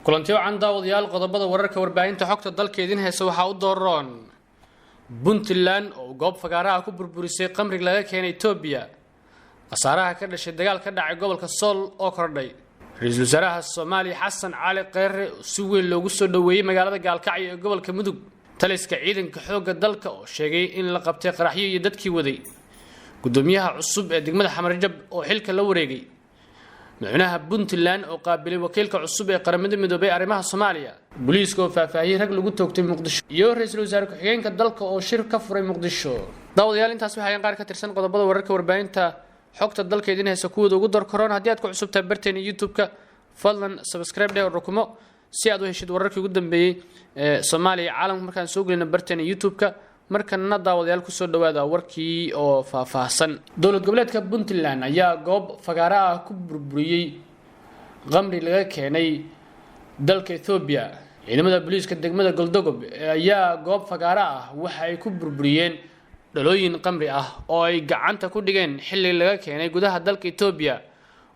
kulanti wacan daawadayaal qodobada wararka warbaahinta xogta dalkeedin heesa waxa u dooran Puntland oo goob fagaaraha ku burburisay qamrig laga keenay Ethiopia qasaaraha ka dhashay dagaal ka dhacay gobolka Sool oo kordhay ra'iisul wasaaraha Soomaaliya Xasan Cali Kheyre si weyn loogu soo dhaweeyay magaalada Gaalkacyo ee gobolka Mudug taliska ciidanka xoogga dalka oo sheegay in la qabtay qaraxyo iyo dadkii waday gudoomiyaha cusub ee degmada Xamarjab oo xilka la wareegay madaxweynaha Puntland oo qaabilay wakiilka cusub ee qaramada midoobay arrimaha Soomaaliya booliiska oo faahfaahiyay rag lagu toogtay Muqdisho iyo ra'iisul wasaare ku-xigeenka dalka oo shir ka furay Muqdisho daawadayaal intaas waxay qaar ka tirsan qodobada wararka warbaahinta xogta dalkeedina heesa kuwada ugu dar korona haddii aad ku cusubtahay barteena YouTube-ka fadlan subscribe dhee rukumo si aad u heshid wararkii ugu dambeeyay ee Soomaaliya caalamka markaan soo galino barteena YouTube-ka markana daawadayaal ku soo dhawaada warkii oo faahfaahsan dowlad goboleedka Puntland ayaa goob fagaaraha ku burburiyay qamri laga keenay dalka Ethiopia ciidamada booliiska degmada Galdogob ayaa goob fagaaraha waxa ay ku burburiyeen dhalooyin qamri ah oo ay gacanta ku dhigeen xilli laga keenay gudaha dalka Ethiopia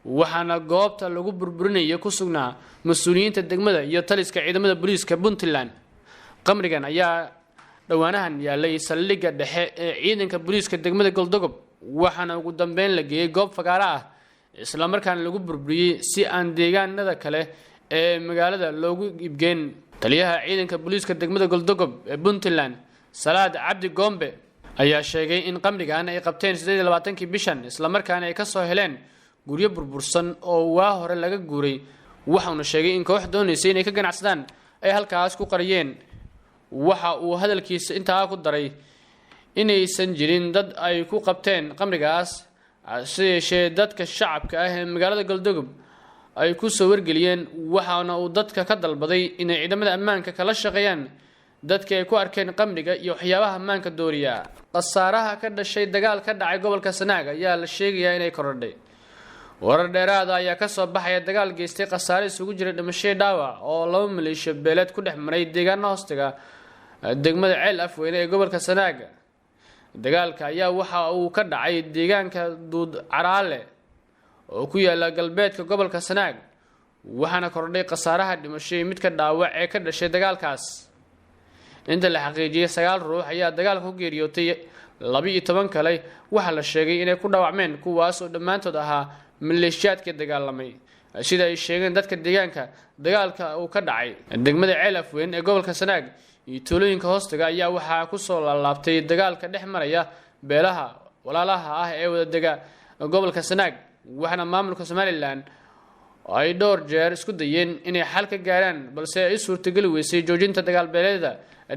waxaana goobta lagu burburinayo ku sugnaa mas'uuliyiinta degmada iyo taliska ciidamada booliiska Puntland qamrigan ayaa dhawaanahan yaalay saldhigga dhexe ee ciidanka booliiska degmada Galdogob waxaana ugu dambeyn la geeyay goob fagaaraha isla markaana lagu burburiyay si aan deegaanada kale ee magaalada loogu iibgeyn taliyaha ciidanka booliiska degmada Galdogob ee Puntland Salaad Cabdi Gombe ayaa sheegay in qamrigan ay qabteen 28 bishan isla markaana ay ka soo heleen guryo burbursan oo waa hore laga guuray waxaana sheegay in koox doonaysay inay ka ganacsadaan ay halkaas ku qariyeen waxa uu hadalkiisa intaa ku daray inaysan jirin dad ay ku qabteen qamrigaas yeeshee dadka shacabka ah ee magaalada Galdogob ay ku soo wargeliyeen waxaana uu dadka ka dalbaday inay ciidamada ammaanka kala shaqeeyaan dadka ay ku arkeen qamriga iyo waxyaabaha ammaanka dooriya qasaaraha ka dhashay dagaal ka dhacay gobolka Sanaag ayaa la sheegayaa inay korodhay warar dheeraad ayaa ka soo baxaya dagaal geystay qasaare isugu jira dhimasho dhaawac oo laba maleeshiyo beeleed ku dhex maray deegaano hoostiga degmada Ceel Afweyne ee gobolka Sanaag dagaalka ayaa waxa uu ka dhacay deegaanka Duud Caraale oo ku yaala galbeedka gobolka Sanaag waxaana kordhay qasaaraha dhimasho mid ka dhaawac ee ka dhashay dagaalkaas inta la xaqiijiyay 9 ruux ayaa dagaalka ku geeriyootay 12 kale waxa la sheegay inay ku dhaawacmeen kuwaas oo dhamaantood ahaa maleeshiyaadka dagaalamay sida ay sheegeen dadka deegaanka dagaalka uu ka dhacay degmada Ceel Afweyne ee gobolka Sanaag iyo tuulooyinka hoostiga ayaa waxa ku soo laabtay dagaalka dhex maraya beelaha walaalaha ah ee wada dega gobolka Sanaag waxana maamulka Somaliland ay dhowr jeer isku dayeen inay xal ka gaaraan balse ay suurtagal weysay joojinta dagaal beeleeda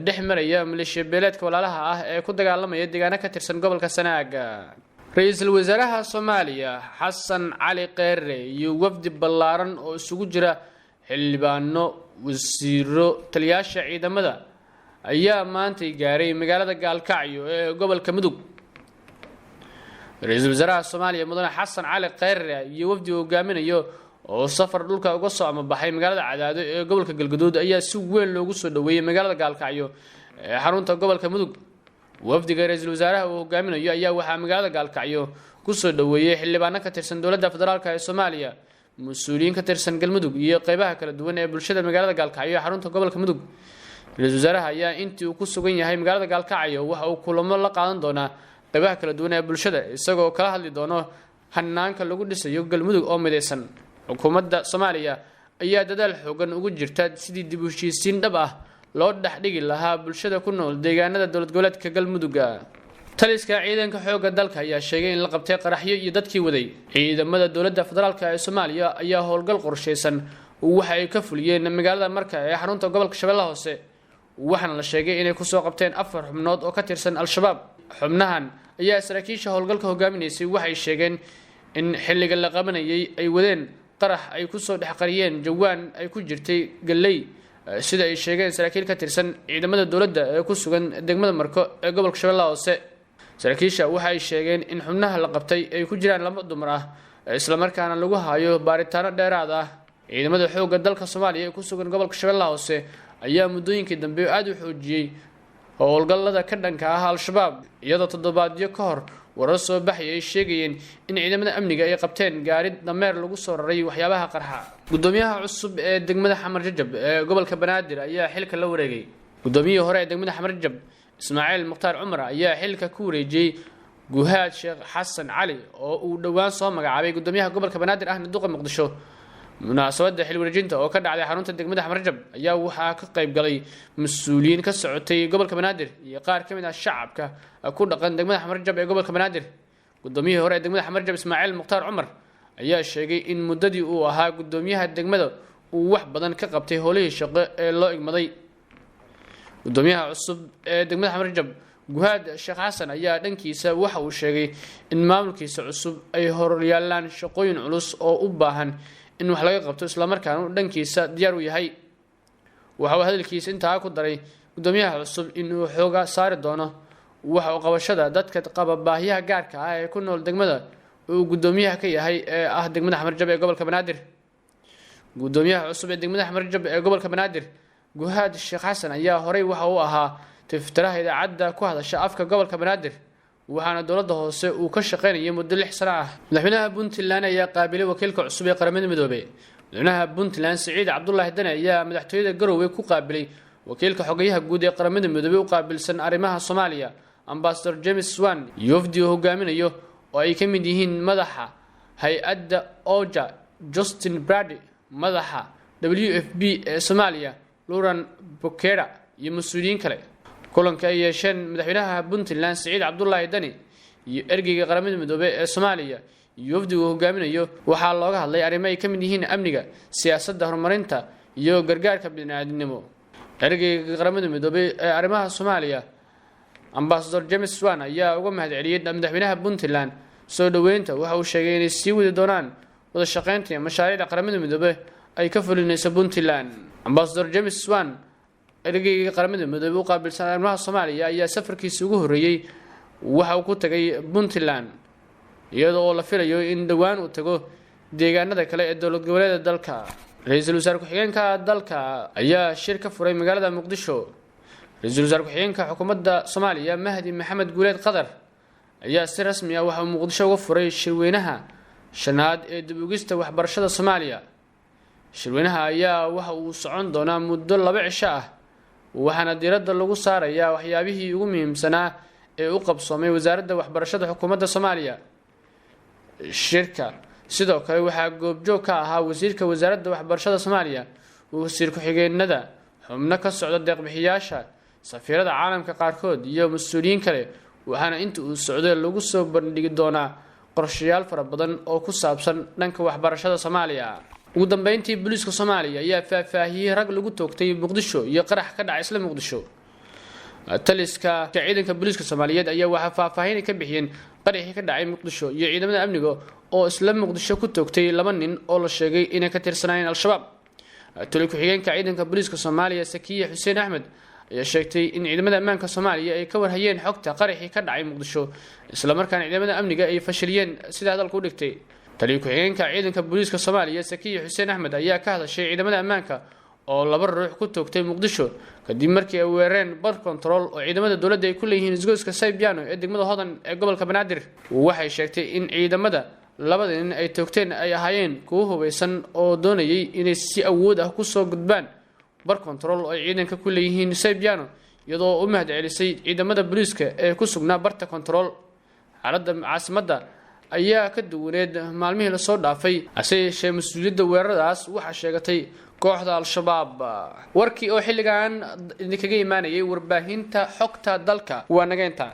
dhex maraya maleeshiya beeleedka walaalaha ah ee ku dagaalamaya deegaano ka tirsan gobolka Sanaag ra'iisul wasaaraha Soomaaliya Xasan Cali Kheyre iyo wafdi ballaaran oo isugu jira xildhibaano wasiiro taliyaasha ciidamada ayaa maanta gaaray magaalada Gaalkacyo ee gobolka Mudug ra'iisul wasaaraha Soomaaliya mudane Xasan Cali Kheyre iyo wafdi hogaaminayo oo safar dhulka uga soo amabaxay magaalada Cadaado ee gobolka Galgaduud ayaa si weyn loogu soo dhaweeyay magaalada Gaalkacyo ee xarunta gobolka Mudug wafdiga ra'iisul wasaaraha uu hogaaminayo ayaa waxa magaalada Gaalkacyo ku soo dhaweeyay xildhibaano ka tirsan dowladda federaalka ee Soomaaliya mas'uuliyiin ka tirsan Galmudug iyo qaybaha kala duwan ee bulshada magaalada Gaalkacyo ee xarunta gobolka Mudug ra'iisul wasaaraha ayaa intii uu ku sugan yahay magaalada Gaalkacyo waxa uu kulamo la qaadan doonaa qaybaha kala duwan ee bulshada isagoo kala hadli doono hanaanka lagu dhisayo Galmudug oo midaysan xukuumadda Soomaaliya ayaa dadaal xoogan ugu jirta sidii dib u heshiisiin dhab ah loo dhaxdhigi lahaa bulshada ku nool deegaanada dowlad goboleedka Galmudug taliska ciidanka xoogga dalka ayaa sheegay in la qabtay qaraxyo iyo dadkii waday ciidamada dowladda federaalka ee Soomaaliya ayaa howlgal qorsheysan waxa ay ka fuliyeen magaalada Marka ee xarunta gobolka Shabeellaha Hoose waxaana la sheegay inay ku soo qabteen 4 xubnood oo ka tirsan Al-Shabaab xubnahan ayaa saraakiisha howlgalka hogaaminaysay waxay sheegeen in xilliga la qabanayay ay wadeen qarax ay ku soo dhaxqariyeen jawaan ay ku jirtay galay sida ay sheegeen saraakiil ka tirsan ciidamada dowladda ee ku sugan degmada Marko ee gobolka Shabeellaha Hoose saraakiisha waxay sheegeen in xubnaha la qabtay ay ku jiraan 2 dumar ah isla markaana lagu hayo baaritaano dheeraad ah ciidamada xoogga dalka Soomaaliya ee ku sugan gobolka Shabeellaha Hoose ayaa muddooyinkii dambe aad u xoojiyay howlgallada ka dhanka ah Al-Shabaab iyadoo toddobaadyo ka hor warar soo baxay ay sheegayeen in ciidamada amniga ay qabteen gaari dameer lagu soo raray waxyaabaha qarxa. Gudoomiyaha cusub ee degmada Xamar Jajab ee gobolka Banaadir ayaa xilka la wareegay. Gudoomiyihii hore ee degmada Xamar Jajab Ismaaciil Mukhtaar Cumar ayaa xilka ku wareejiyay Guhaad Sheekh Xasan Cali oo uu dhawaan soo magacaabay gudoomiyaha gobolka Banaadir ahna duqa Muqdisho. munaasabada xil wareejinta oo ka dhacday xarunta degmada Xamar Jajab ayaa waxaa ka qayb galay mas'uuliyiin ka socotay gobolka Banaadir iyo qaar ka mid ah shacabka ku dhaqan degmada Xamar Jajab ee gobolka Banaadir. Gudoomiyihii hore ee degmada Xamar Jajab Ismaaciil Mukhtaar Cumar ayaa sheegay in muddadii uu ahaa gudoomiyaha degmada uu wax badan ka qabtay howlihii shaqo ee loo igmaday. Gudoomiyaha cusub ee degmada Xamar Jajab Guhaad Sheekh Xasan ayaa dhankiisa waxa uu sheegay in maamulkiisa cusub ay horyaalaan shaqooyin culus oo u baahan in wax laga qabto isla markaana uu dhankiisa diyaar u yahay. Waxa uu hadalkiisa intaa ku daray gudoomiyaha cusub inuu xooga saari doono wax u qabashada dadka qaba baahiyaha gaarka ah ee ku nool degmada uu gudoomiyaha ka yahay ee ah degmada Xamar Jajab ee gobolka Banaadir. Gudoomiyaha cusub ee degmada Xamar Jajab ee gobolka Banaadir Guhaad Sheekh Xasan ayaa horey waxa uu ahaa tiftiraha idaacadda ku hadasha afka gobolka Banaadir waxaana dowladda hoose uu ka shaqeynayay muddo 6 sano ah. Madaxweynaha Puntland ayaa qaabilay wakiilka cusub ee qaramada midoobay. Madaxweynaha Puntland Siciid Cabdullaahi Dane ayaa madaxtooyada Garowe ku qaabilay wakiilka xogayaha guud ee qaramada midoobay u qaabilsan arrimaha Soomaaliya Ambassador James Swan iyo wafdi uu hogaaminayo oo ay ka mid yihiin madaxa hay'adda OJA Justin Brady, madaxa WFP ee Soomaaliya Lauren Bokera iyo mas'uuliyiin kale. kulanka ay yeesheen madaxweynaha Puntland Siciid Cabdullaahi Dane iyo ergeyga qaramada midoobay ee Soomaaliya iyo wafdi uu hogaaminayo waxaa looga hadlay arrimo ay ka mid yihiin amniga, siyaasadda, horumarinta iyo gargaarka bini'aadanimo. Ergeyga qaramada midoobay ee arrimaha Soomaaliya Ambassador James Swan ayaa uga mahadceliyay madaxweynaha Puntland soo dhaweynta. Waxa uu sheegay inay sii wadi doonaan wada shaqeynta mashaariicda qaramada midoobay ay ka fulinayso Puntland. Ambassador James Swan ergeyga qaramada midoobay u qaabilsan arrimaha Soomaaliya ayaa safarkiisa ugu horeeyay waxa uu ku tagay Puntland iyadoo la filayo in dhawaan uu tago deegaanada kale ee dowlad goboleedka dalka. Ra'iisul Wasaare ku-xigeenka dalka ayaa shir ka furay magaalada Muqdisho. Ra'iisul Wasaare ku-xigeenka xukuumadda Soomaaliya Mahdi Maxamed Guuleed Qadar ayaa si rasmi ah waxa uu Muqdisho uga furay shirweynaha shanaad ee dib u eegista waxbarashada Soomaaliya. Shirweynaha ayaa waxa uu socon doonaa muddo 2 cisho ah waxaana diiradda lagu saarayaa waxyaabihii ugu muhiimsanaa ee u qabsoomay wasaaradda waxbarashada xukuumadda Soomaaliya. Shirka sidoo kale waxaa goobjoog ka ahaa wasiirka wasaaradda waxbarashada Soomaaliya, wasiir ku-xigeenada, xubno ka socda deeq-bixiyaasha, safiirada caalamka qaarkood iyo mas'uuliyiin kale. waxaana inta uu socday lagu soo bandhigi doonaa qorshayaal fara badan oo ku saabsan dhanka waxbarashada Soomaaliya. ugu dambeyntii booliiska Soomaaliya ayaa faahfaahiyay rag lagu toogtay Muqdisho iyo qarax ka dhacay isla Muqdisho. taliska ciidanka booliiska Soomaaliyeed ayaa waxa faahfaahin ka bixiyeen qaraxii ka dhacay Muqdisho iyo ciidamada amniga oo isla Muqdisho ku toogtay 2 nin oo la sheegay inay ka tirsanayeen Al-Shabaab. taliye ku-xigeenka ciidanka booliiska Soomaaliya Sakiye Xuseen Axmed ayaa sheegtay in ciidamada ammaanka Soomaaliya ay ka warhayeen xogta qaraxii ka dhacay Muqdisho isla markaana ciidamada amniga ay fashiliyeen sida hadalku u dhigtay. taliye ku-xigeenka ciidanka booliiska Soomaaliya Sakiye Xuseen Axmed ayaa ka hadashay ciidamada ammaanka oo 2 ruux ku toogtay Muqdisho kadib markii ay weerareen bar control oo ciidamada dowladda ay ku leeyihiin isgoyska Saybiano ee degmada Hodan ee gobolka Banaadir. waxay sheegtay in ciidamada 2 nin ay toogteen ay ahaayeen kuwo hubeysan oo doonayay inay si awood ah ku soo gudbaan bar control oo ciidanka ku leeyihiin Saybiano iyadoo u mahadcelisay ciidamada booliiska ee ku sugnaa barta control. xaaladda caasimadda ayaa ka duwaneed maalmihii la soo dhaafay ase yeeshee mas'uuliyadda weeraradaas waxaa sheegatay kooxda Al-Shabaab. warkii oo xilligan idinkaga imaanayay warbaahinta xogta dalka waa nageynta.